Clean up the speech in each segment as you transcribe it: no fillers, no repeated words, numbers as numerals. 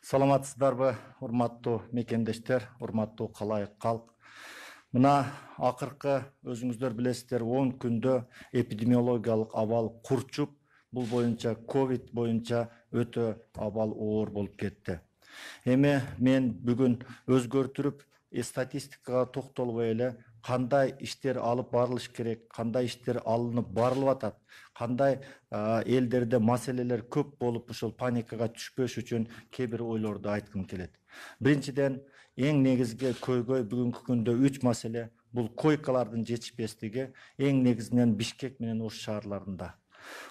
Саламатсыздарбы, урматтуу мекендештер, урматтуу калайык калк. Мына акыркы өзүңүздөр билесиздер, 10 күндө эпидемиологиялык абал курчуп, бул боюнча ковид боюнча өтө абал оор болуп кетти. Эми мен бүгүн өзгөртүрүп, статистикага токтолбой эле кандай иштер алып барылыш керек, кандай иштер алынып барылып атат, кандай элдерде маселелер көп болуп ушул паникага түшпөш үчүн кээ бир ойлорду айткым келет. Биринчиден, эң негизги көйгөй бүгүнкү күндө 3 маселе. Бул койкалардын жетишпестиги, эң негизинен Бишкек менен Ош шаарларында.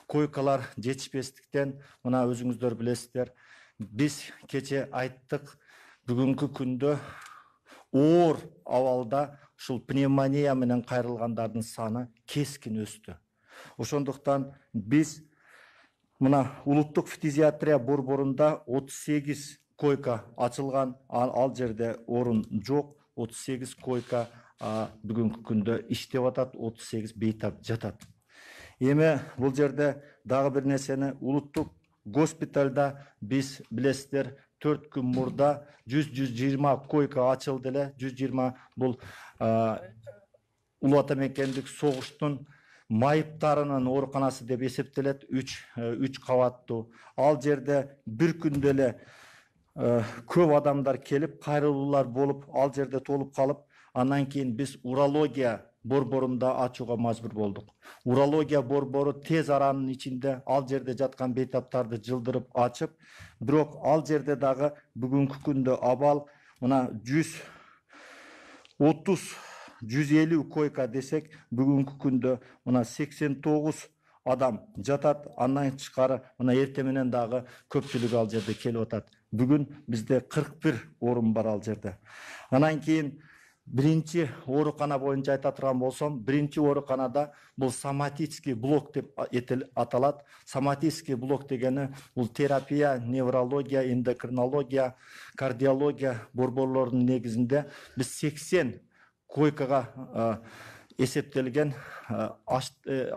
Койкалар жетишпестиктен, мына өзүңүздөр билесиздер, биз кече айттык, бүгүнкү күндө оор абалда ушул пневмония менен кайрылгандардын саны кескин өстү. Ошондуктан биз мына улуттук фтизиатрия борборунда 38 койка ачылган, ал жерде орун жок, 38 койка бүгүнкү күндө иштеп атат, 38 бейтап жатат. Эми бул жерде дагы бир нерсени, улуттук госпиталда биз билесиздер 4 күн мурда 100-120 койка ачылды эле. 120 бул Улуу Ата Мекендик согуштун майыптарынын ооруканасы деп эсептелет, 3 кабаттуу. Ал жерде бир күндө эле көп адамдар келип, кайрылуулар болуп, ал жерде толуп калып, андан кийин биз урология борборунда ачууга мажбур болдук. Урология борбору тез аранын ичинде ал жерде жаткан бейтаптарды жылдырып ачып, бирок ал жерде дагы бүгүнкү күндө абал мына 130-150 койка десек, бүгүнкү күндө мына 89 адам жатат, андан тышкары мына эртең менен дагы көпчүлүгү ал жерде келип атат. Бүгүн бизде 41 орун бар ал жерде. Андан кийин биринчи оорукана боюнча айта турган болсом, биринчи ооруканада бул соматический блок деп аталат. Соматический блок дегени бул терапия, неврология, эндокринология, кардиология борборлорунун негизинде биз 80 койкага эсептелген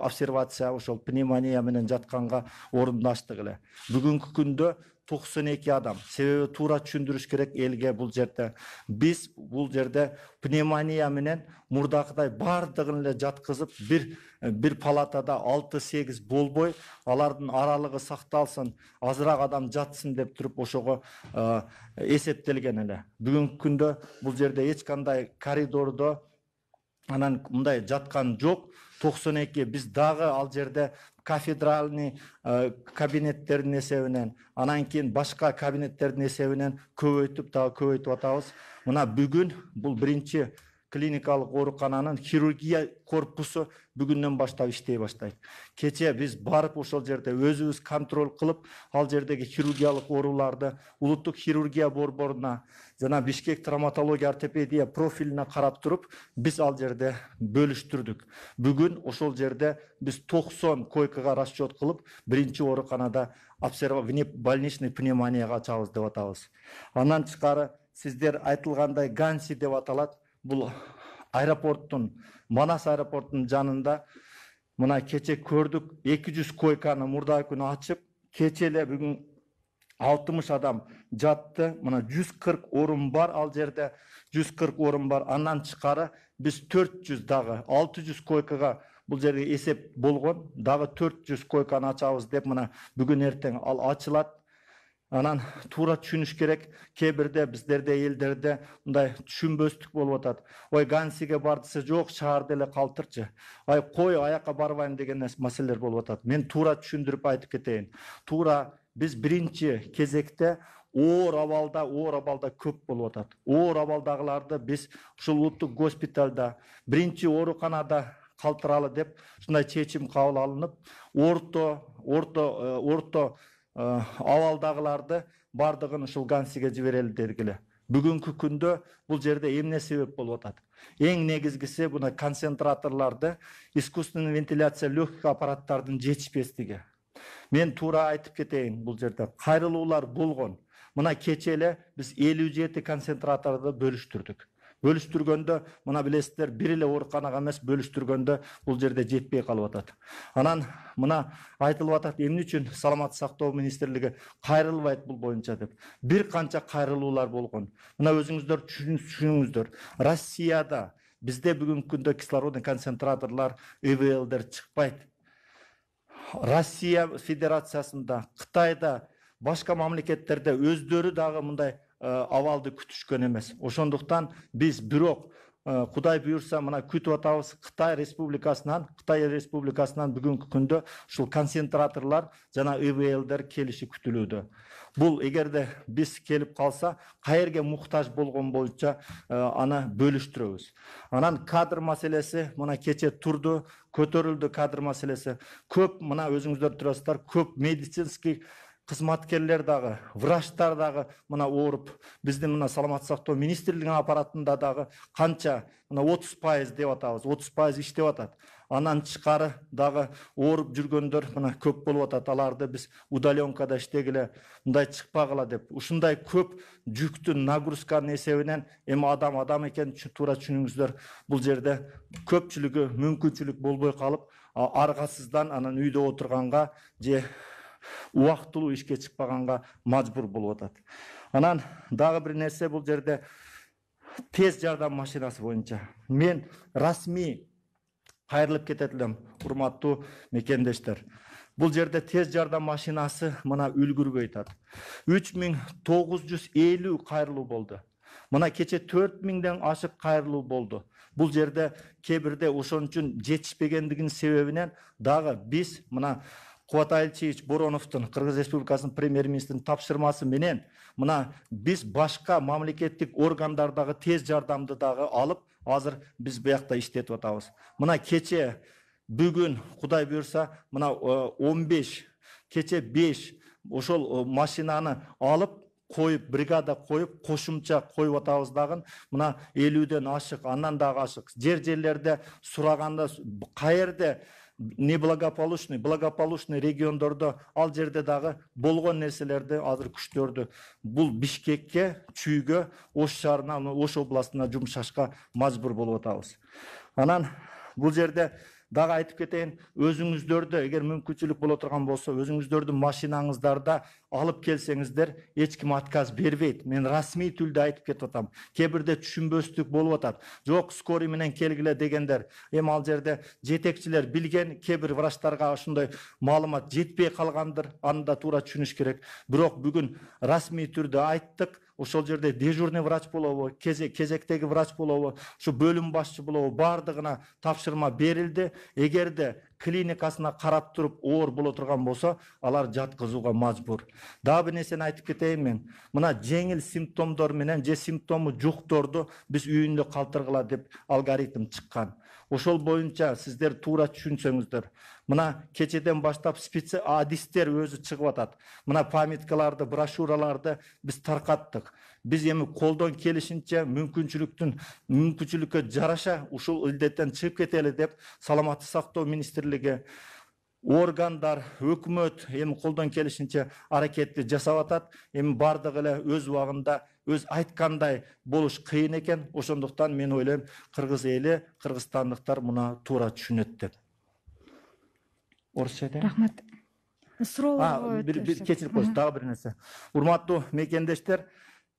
обсервация, ошол пневмония менен жатканга орунду ачтык эле. Бүгүнкү күндө 92 адам. Себеби туура түшүндүрүш керек элге бул жерде. Биз бул жерде пневмония менен мурдакыдай бардыгын эле жаткызып, бир палатада 6-8 болбой, алардын аралыгы сакталсын, азыраак адам жатсын деп туруп ошого эсептелген эле. Бүгүнкү күндө бул жерде эч кандай коридордо анан мындай жаткан жок. 92 биз дагы ал жерде кафедральный кабинеттердин эсебинен, анан кийин башка кабинеттердин эсебинен көбөйтүп атабыз. Мына бүгүн бул биринчи клиникалык оорукананын хирургия корпусу бүгүндөн баштап иштей баштайт. Кече биз барып ошол жерде өзүбүз контроль кылып, ал жердеги хирургиялык ооруларды улуттук хирургия борборуна жана Бишкек травматология ортопедия профилине карап туруп, биз ал жерде бөлүштүрдүк. Бүгүн ошол жерде биз 90 койкага расчет кылып, биринчи ооруканада больничный пневмонияга ачабыз деп атабыз. Андан тышкары сиздер айтылгандай Ганси деп аталат. Бул аэропорттун, Манас аэропорттунун жанында мына кече көрдүк, 200 койканы мурдагы күнү ачып, кече эле бүгүн 60 адам жатты. Мына 140 орун бар ал жерде, 140 орун бар. Андан тышкары биз 400 дагы 600 койкага бул жерде эсеп болгон, дагы 400 койканы ачабыз деп мына бүгүн эртең ал ачылат. Анан туура түшүнүш керек, кээ бирде биздерде элдерде мындай түшүнбөстүк болуп атат. Ой, Гансиге бардысы жок, шаарда эле калтырчы. Ай, кой, аяка барбайм деген маселелер болуп атат. Мен туура түшүндүрүп айтып кетейин. Туура биз биринчи кезекте оор абалда көп болуп атат. Оор абалдагыларды биз ушул улуттук госпиталда, биринчи ооруканада калтыралы деп ушундай чечим кабыл алынып, орто абалдагыларды бардыгын ушул Гансиге жиберели дегиле. Бүгүнкү күндө бул жерде эмне себеп болуп атат? Эң негизгиси мына концентраторларды, искусственный вентиляция легких аппараттардын жетишпестиги. Мен туура айтып кетейин, бул жерде кайрылуулар болгон. Мына кече эле биз 57 концентраторду бөлүштүрдүк. Bölüştürгөндө мына билесиздер бир эле ооруканага эмес бөлүштүргөндө бул жерде жетпей калып атат. Анан мына айтылып атат эмне үчүн саламаттык сактоо министрлиги кайрылбайт бул боюнча деп. Бир канча кайрылуулар болгон. Мына өзүңүздөр түшүнүңүздөр. Россияда бизде бүгүнкү күндө кислородный концентраторлор, ИВЛдер чыкпайт. Россия Федерациясында, Кытайда, башка мамлекеттерде өздөрү дагы мындай абалды күтүшкөн эмес. Ошондуктан биз бирок Кудай буйрса мына күтүп атабыз Кытай Республикасынан бүгүнкү күндө ушул концентраторлор жана ИВЛдер келиши күтүлүүдө. Бул эгерде биз келип калса, каерге муктаж болгон боюнча аны бөлүштүрөбүз. Анан кадр маселеси мына кече турду, көтөрүлдү кадр маселеси. Көп мына өзүңүздөр турасыздар, көп медицинский кызматкерлер дагы, врачтар дагы мына ооруп, биздин мына саламаттык сактоо министрлигинин аппаратында дагы канча мына 30% деп атабыз, 30% иштеп атат. Анан тышкары дагы ооруп жүргөндөр мына көп болуп атат. Аларды биз удаленкада иштегиле, мындай чыкпагыла деп. Ушундай көп жүктүн нагрузканын эсебинен эми адам экен туура түшүнүңүздөр. Бул жерде көпчүлүгү мүмкүнчүлүк болбой калып, аргасыздан анан үйдө отурганга же убактылуу ишке чыкпаганга мажбур болуп атат. Анан дагы бир нерсе бул жерде тез жардам машинасы боюнча. Мен расмий кайрылып кетет элем, урматтуу мекендештер. Бул жерде тез жардам машинасы мына үлгүрбөй атат. 3950 кайрылуу болду. Мына кече 4000ден ашык кайрылуу болду. Бул жерде кебирде ошон үчүн жетишпегендигинин себебинен дагы биз мына Кубатай Ильичевич Бороновдун, Кыргыз Республикасынын премьер-министринин тапшырмасы менен мына биз башка мамлекеттик органдардагы тез жардамды дагы алып, азыр биз буякта иштетип атабыз. Мына кече бүгүн Кудай буйрса мына 15, кече 5 ошол машинаны алып коюп, бригада коюп, кошумча коюп атабыз дагы мына 50ден ашык, андан дагы ашык. Жерлерде сураганда каерде благополучный региондордо ал жерде дагы болгон нерселерди азыр күчтөрдү бул Бишкекке, Чүйгө, Ош шаарына, Ош областына жумшашка мажбур болуп атабыз. Анан бул жерде дагы айтып кетейин, өзүңүздөрдү эгер мүмкүнчүлүк боло турган болсо, өзүңүздөрдүн машинаңыздарда алып келсеңиздер, эч ким отказ бербейт. Мен расмий түрдө айтып кетип атам. Кебирде түшүнбөстүк болуп атат. Жок, скорый менен келгиле дегендер. Эми ал жерде жетекчилер билген, кебир врачтарга ошондой маалымат жетпей калгандыр. Аны да туура түшүнүш керек. Бирок бүгүн расмий түрдө айттык. Ошол жерде дежурный врач болобу, кезектеги врач болобу, ушу бөлүм башчы болобу, бардыгына тапшырма берилди. Эгерде клиникасына карап туруп оор боло турган болсо, алар жаткызууга мажбур. Дагы бир нерсени айтып кетейин мен. Мына жеңил симптомдор менен же симптому жокторду биз үйүндө калтыргыла деп алгоритм чыккан. Ошол боюнча сиздер туура түшүнсөңүздөр. Мына кечеден баштап адистер өзү чыгып атат. Мына памяткаларды, брошюраларды биз таркаттык. Биз эми колдон келишинче мүмкүнчүлүккө жараша ушул илдеттен чыгып кетели деп саламаттык сактоо министрлиги, органдар, өкмөт эми колдон келишинче аракетти жасап атат. Эми бардыгы эле өз убагында өз айткандай болуш кыйын экен. Ошондуктан мен ойлойм, кыргыз эли, кыргызстандыктар муна туура түшүнөт деп. Орусча айтайын. Рахмат. Суроолорго кечирип коюңуз, дагы бир нерсе. Урматтуу мекендештер,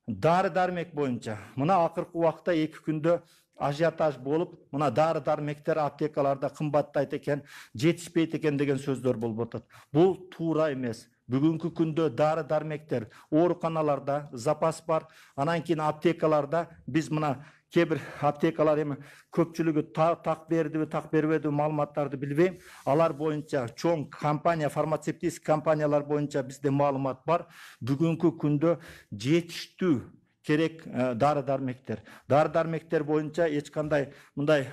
дары дармек боюнча мына акыркы убакта 2 күндө ажиотаж болуп, мына дары дармектер аптекаларда кымбаттайт экен, жетишпейт экен деген сөздөр болуп атат. Бул туура эмес. Бүгүнкү күндө дары дармектер ооруканаларда запас бар. Анан кийин аптекаларда биз мына кебир аптекалар эми көпчүлүгү так бердиби, так бербедиби маалыматтарды билбейм. Алар боюнча чоң компания, фармацевтический компаниялар боюнча бизде маалымат бар. Бүгүнкү күндө жетиштүү керек дары дармектер. Дары дармектер боюнча эч кандай мындай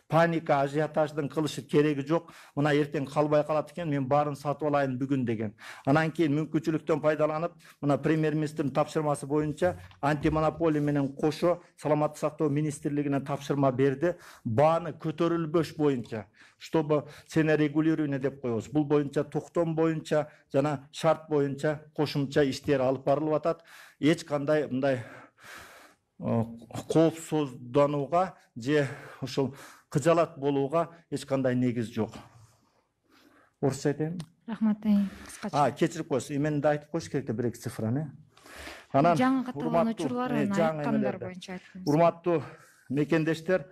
паника, ажиотаждын кылышы кереги жок. Мына эртең калбай калат экен, мен баарын сатып алайын бүгүн деген. Анан кийин мүмкүнчүлүктөн пайдаланып, мына премьер-министрдин тапшырмасы боюнча антимонополия менен кошо саламаттык сактоо министрлигине тапшырма берди. Бааны көтөрүлбөш боюнча, чтобы ценорегулирование деп коебуз. Бул боюнча токтом боюнча жана шарт боюнча кошумча иштер алып барылып атат. Эч кандай мындай коопсузданууга же ушул кыжалат болууга эч кандай негиз жок. Орусча айтайынбы? Рахмат, кыскача. Кечирип коесуз. Мен да айтып коюш керек да бир-эки цифраны. Анан Жаңы катталган учурларын жаңы айткандар эмелерди. боюнча айттыңыз. Урматтуу мекендештер,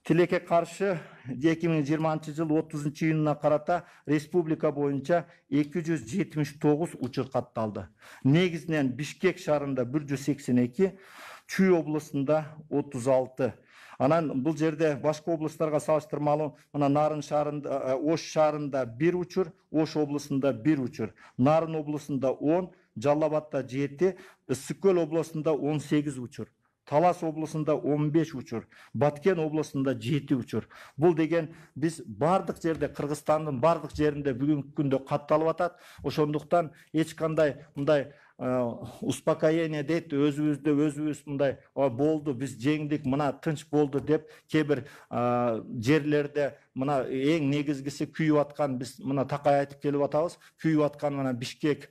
тилекке каршы 2020 жыл 30 июнуна карата республика боюнча 279 учур катталды. Негизинен Бишкек шаарында 182, Чүй облусунда 36. Анан бул жерде башка облустарга салыштырмалуу мына Нарын шаарында, Ош шаарында 1 учур, Ош облусунда 1 учур, Нарын облусунда 10, Жалал Абадта 7, Ысык Көл облусунда 18 учур. Талас облусунда 15 учур, Баткен облусунда 7 учур. Бул деген биз бардык жерде, Кыргызстандын бардык жеринде бүгүнкү күндө катталып атат. Ошондуктан эч кандай мындай успокоение дейт, өзүбүз мындай болду, биз жеңдик, мына тынч болду деп кээ бир жерлерде мына эң негизгиси күйүп аткан, биз мына такай айтып келип атабыз, күйүп аткан мына Бишкек,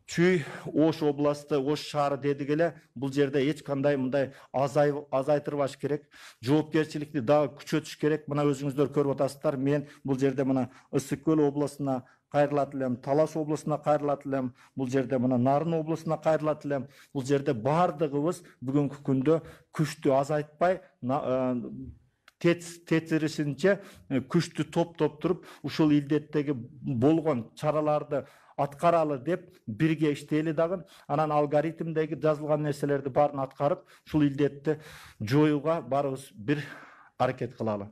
Чүй, Ош областы, Ош шаары дедик эле, бул жерде эч кандай мындай азайтырбаш керек, жоопкерчиликти дагы күчөтүш керек. Мына өзүңүздөр көрүп атасыздар, мен бул жерде мына Ысык Көл облусуна кайрылат элем, Талас облусуна кайрылат элем, бул жерде мына Нарын облусуна кайрылат элем. Бул жерде бардыгыбыз бүгүнкү күндө күчтү азайтпай, тетиришинче күчтү топтоп туруп, ушул илдеттеги болгон чараларды аткаралы деп бирге иштейли дагы. Анан алгоритмдеги жазылган нерселерди баарын аткарып, ушул илдетти жоюуга баарыбыз бир аракет кылалы.